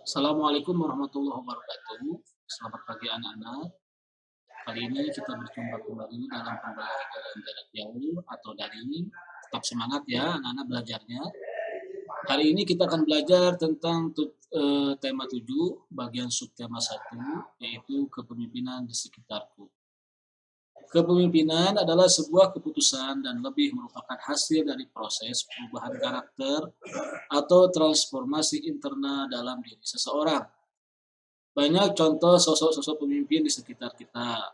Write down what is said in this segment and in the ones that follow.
Assalamualaikum warahmatullahi wabarakatuh. Selamat pagi anak-anak. Kali ini kita berjumpa kembali dalam pembelajaran jarak jauh atau daring. Tetap semangat ya anak-anak belajarnya. Hari ini kita akan belajar tentang tema 7, bagian subtema 1, yaitu kepemimpinan di sekitarku. Kepemimpinan adalah sebuah keputusan dan lebih merupakan hasil dari proses perubahan karakter atau transformasi internal dalam diri seseorang. Banyak contoh sosok-sosok pemimpin di sekitar kita.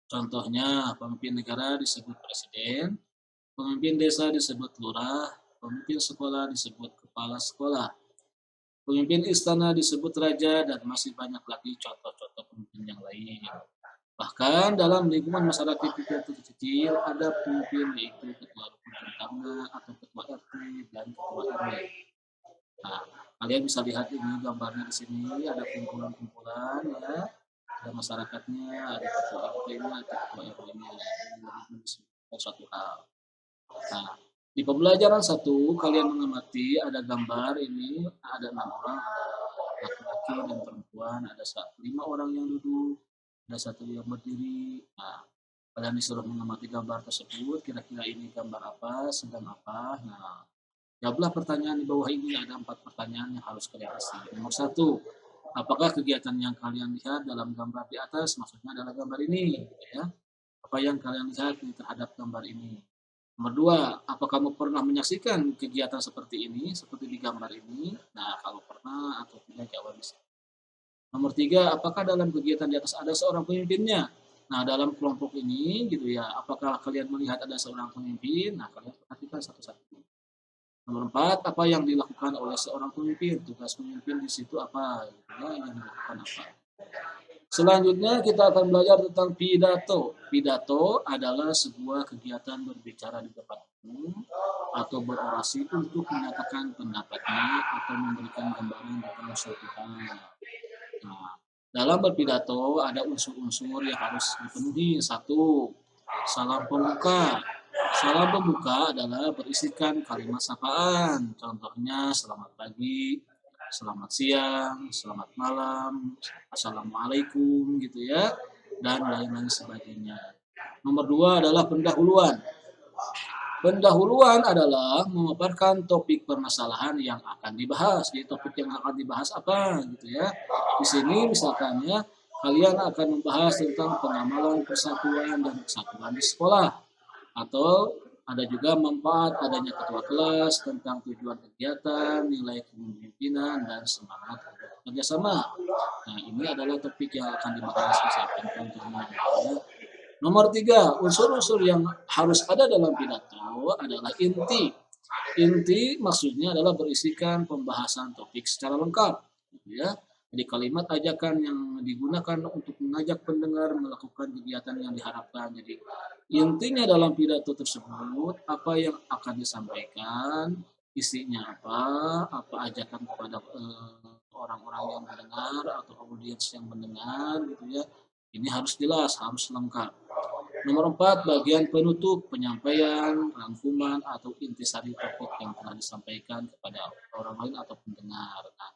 Contohnya, pemimpin negara disebut presiden, pemimpin desa disebut lurah, pemimpin sekolah disebut kepala sekolah, pemimpin istana disebut raja, dan masih banyak lagi contoh-contoh pemimpin yang lain. Bahkan dalam lingkungan masyarakat kita kecil ada pemimpin yaitu ketua rukun tetangga atau ketua RT dan ketua RW. Nah, kalian bisa lihat ini gambarnya di sini ada kumpulan-kumpulan ya, ada masyarakatnya, ada ketua RT-nya, ada ketua RW-nya. Ini disebutkan suatu hal. Nah, di pembelajaran satu kalian mengamati ada gambar ini ada 6 orang, ada laki-laki dan perempuan, ada 5 orang yang duduk, ada 1 yang berdiri. Nah, kalian disuruh mengamati gambar tersebut, kira-kira ini gambar apa, sedang apa. Nah, jawablah pertanyaan di bawah ini, ada 4 pertanyaan yang harus kalian isi. Nomor 1, apakah kegiatan yang kalian lihat dalam gambar di atas maksudnya adalah gambar ini, ya? Apa yang kalian lihat terhadap gambar ini? Nomor 2, apa kamu pernah menyaksikan kegiatan seperti ini, seperti di gambar ini? Nah, kalau pernah atau tidak jawab bisa. Nomor 3, apakah dalam kegiatan di atas ada seorang pemimpinnya? Nah, dalam kelompok ini gitu ya, apakah kalian melihat ada seorang pemimpin? Nah, kalian perhatikan satu-satu. Nomor 4, apa yang dilakukan oleh seorang pemimpin? Tugas pemimpin di situ apa? Gitu ya, yang dilakukan apa? Selanjutnya kita akan belajar tentang pidato. Pidato adalah sebuah kegiatan berbicara di depan umum atau berorasi untuk menyatakan pendapatnya atau memberikan gambaran tentang suatu hal. Nah, dalam berpidato ada unsur-unsur yang harus dipenuhi. 1, salam pembuka. Salam pembuka adalah berisikan kalimat sapaan. Contohnya selamat pagi, selamat siang, selamat malam, assalamualaikum gitu ya, dan lain-lain sebagainya. Nomor 2 adalah pendahuluan. Pendahuluan adalah memaparkan topik permasalahan yang akan dibahas. Jadi topik yang akan dibahas apa gitu ya. Di sini misalkannya kalian akan membahas tentang pengamalan persatuan dan kesatuan di sekolah, atau ada juga manfaat adanya ketua kelas tentang tujuan kegiatan, nilai kepemimpinan, dan semangat kerjasama. Nah, ini adalah topik yang akan dibahas misalkan contohnya. Ya. Nomor 3, unsur-unsur yang harus ada dalam pidato adalah inti. Inti maksudnya adalah berisikan pembahasan topik secara lengkap. Gitu ya. Jadi kalimat ajakan yang digunakan untuk mengajak pendengar melakukan kegiatan yang diharapkan. Jadi intinya dalam pidato tersebut, apa yang akan disampaikan, isinya apa ajakan kepada orang-orang yang mendengar atau audiens yang mendengar gitu ya. Ini harus jelas, harus lengkap. Nomor 4, bagian penutup, penyampaian, rangkuman, atau intisari topik yang telah disampaikan kepada orang lain atau pendengar. Nah,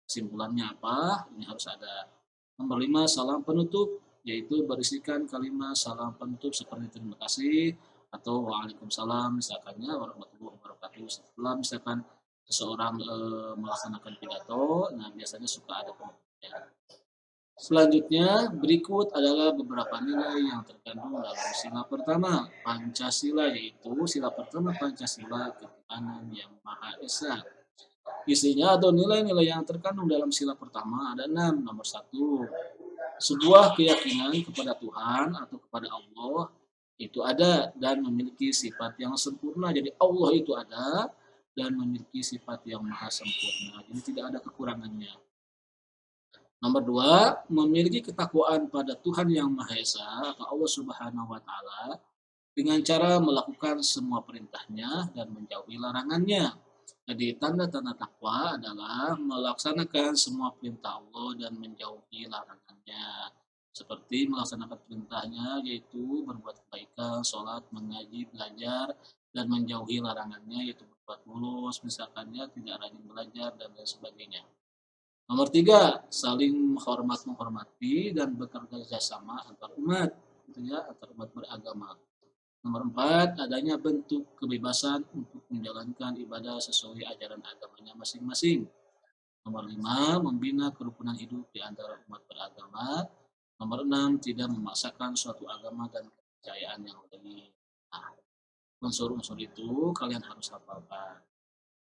kesimpulannya apa? Ini harus ada. Nomor 5, salam penutup, yaitu berisikan kalimat salam penutup seperti terima kasih atau waalaikumsalam misalkannya warahmatullahi wabarakatuh. Setelah misalkan seseorang melaksanakan pidato, nah biasanya suka ada penutupnya. Selanjutnya, berikut adalah beberapa nilai yang terkandung dalam sila pertama, Pancasila, yaitu sila pertama Pancasila, ketuhanan yang Maha Esa. Isinya atau nilai-nilai yang terkandung dalam sila pertama ada 6. Nomor 1, sebuah keyakinan kepada Tuhan atau kepada Allah itu ada dan memiliki sifat yang sempurna. Jadi Allah itu ada dan memiliki sifat yang maha sempurna. Jadi tidak ada kekurangannya. Nomor 2, memiliki ketakwaan pada Tuhan Yang Maha Esa atau Allah Subhanahu wa taala dengan cara melakukan semua perintahnya dan menjauhi larangannya. Jadi tanda-tanda takwa adalah melaksanakan semua perintah Allah dan menjauhi larangannya. Seperti melaksanakan perintahnya yaitu berbuat kebaikan, sholat, mengaji, belajar, dan menjauhi larangannya yaitu berbuat bolos, misalkannya tidak rajin belajar dan lain sebagainya. Nomor tiga, saling hormat menghormati dan bekerja sama antar umat, gitu ya, antar umat beragama. Nomor empat, adanya bentuk kebebasan untuk menjalankan ibadah sesuai ajaran agamanya masing-masing. Nomor lima, membina kerukunan hidup di antara umat beragama. Nomor enam, tidak memaksakan suatu agama dan kepercayaan yang lain. Nah, unsur-unsur itu kalian harus hafalkan.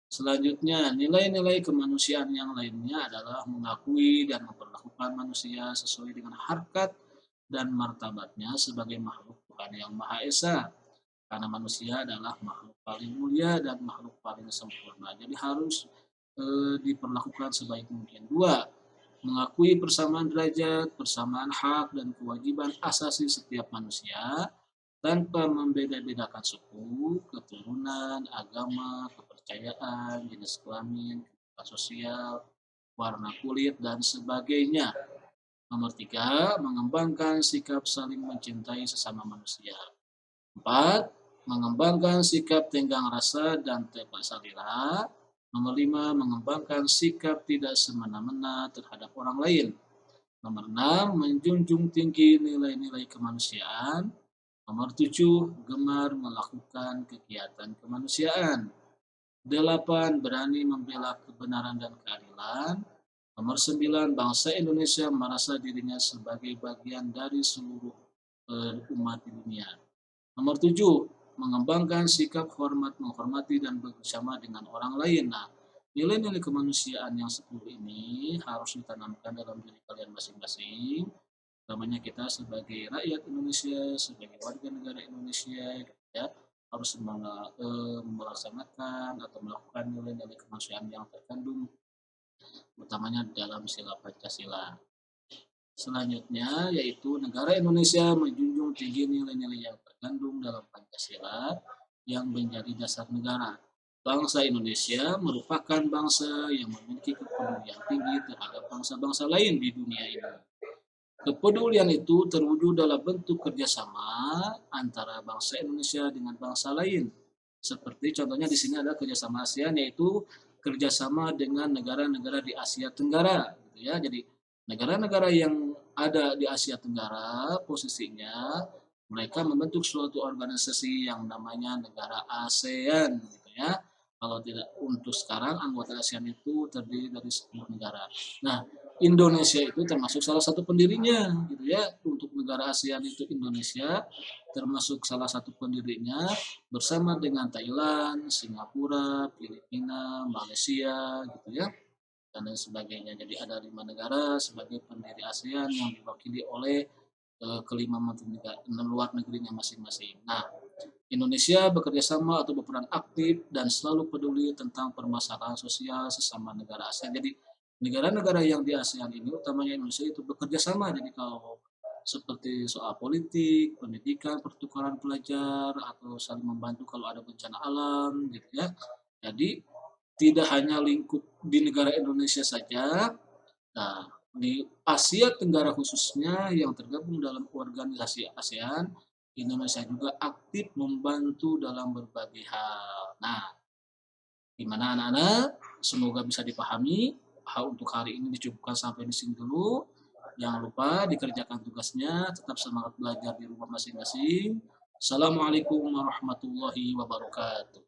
Selanjutnya, nilai-nilai kemanusiaan yang lainnya adalah mengakui dan memperlakukan manusia sesuai dengan harkat dan martabatnya sebagai makhluk Tuhan yang Maha Esa. Karena manusia adalah makhluk paling mulia dan makhluk paling sempurna. Jadi harus diperlakukan sebaik mungkin. Dua, mengakui persamaan derajat, persamaan hak dan kewajiban asasi setiap manusia tanpa membeda-bedakan suku, keturunan, agama, kepercayaan, jenis kelamin, kehidupan sosial, warna kulit, dan sebagainya. Nomor tiga, mengembangkan sikap saling mencintai sesama manusia. Empat, mengembangkan sikap tenggang rasa dan tebak salira. Nomor lima, mengembangkan sikap tidak semena-mena terhadap orang lain. Nomor enam, menjunjung tinggi nilai-nilai kemanusiaan. Nomor tujuh, gemar melakukan kegiatan kemanusiaan. Delapan, berani membela kebenaran dan keadilan. Nomor sembilan, bangsa Indonesia merasa dirinya sebagai bagian dari seluruh umat di dunia. Nomor tujuh, mengembangkan sikap hormat, menghormati, dan bersama dengan orang lain. Nah, nilai-nilai kemanusiaan yang 10 ini harus ditanamkan dalam diri kalian masing-masing. Namanya kita sebagai rakyat Indonesia, sebagai warga negara Indonesia, gitu ya, harus melaksanakan atau melakukan nilai-nilai kemanusiaan yang terkandung, utamanya dalam sila Pancasila. Selanjutnya yaitu negara Indonesia menjunjung tinggi nilai-nilai yang terkandung dalam Pancasila yang menjadi dasar negara. Bangsa Indonesia merupakan bangsa yang memiliki kepedulian tinggi terhadap bangsa-bangsa lain di dunia ini. Kepedulian itu terwujud dalam bentuk kerjasama antara bangsa Indonesia dengan bangsa lain. Seperti contohnya di sini ada kerjasama ASEAN, yaitu kerjasama dengan negara-negara di Asia Tenggara, gitu ya. Jadi negara-negara yang ada di Asia Tenggara posisinya mereka membentuk suatu organisasi yang namanya negara ASEAN, gitu ya. Kalau tidak untuk sekarang anggota ASEAN itu terdiri dari 10 negara. Nah, Indonesia itu termasuk salah satu pendirinya, gitu ya. Untuk negara ASEAN itu Indonesia termasuk salah satu pendirinya bersama dengan Thailand, Singapura, Filipina, Malaysia, gitu ya, dan lain sebagainya. Jadi ada 5 negara sebagai pendiri ASEAN yang diwakili oleh kelima menteri negara, luar negerinya masing-masing. Nah, Indonesia bekerja sama atau berperan aktif dan selalu peduli tentang permasalahan sosial sesama negara ASEAN. Jadi negara-negara yang di ASEAN ini, utamanya Indonesia, itu bekerja sama. Jadi kalau seperti soal politik, pendidikan, pertukaran pelajar, atau saling membantu kalau ada bencana alam, gitu ya. Jadi tidak hanya lingkup di negara Indonesia saja, nah, di Asia Tenggara khususnya yang tergabung dalam organisasi ASEAN, Indonesia juga aktif membantu dalam berbagai hal. Nah, gimana anak-anak? Semoga bisa dipahami. Untuk hari ini dicukupkan sampai di sini dulu. Jangan lupa dikerjakan tugasnya, tetap semangat belajar di rumah masing-masing. Assalamualaikum warahmatullahi wabarakatuh.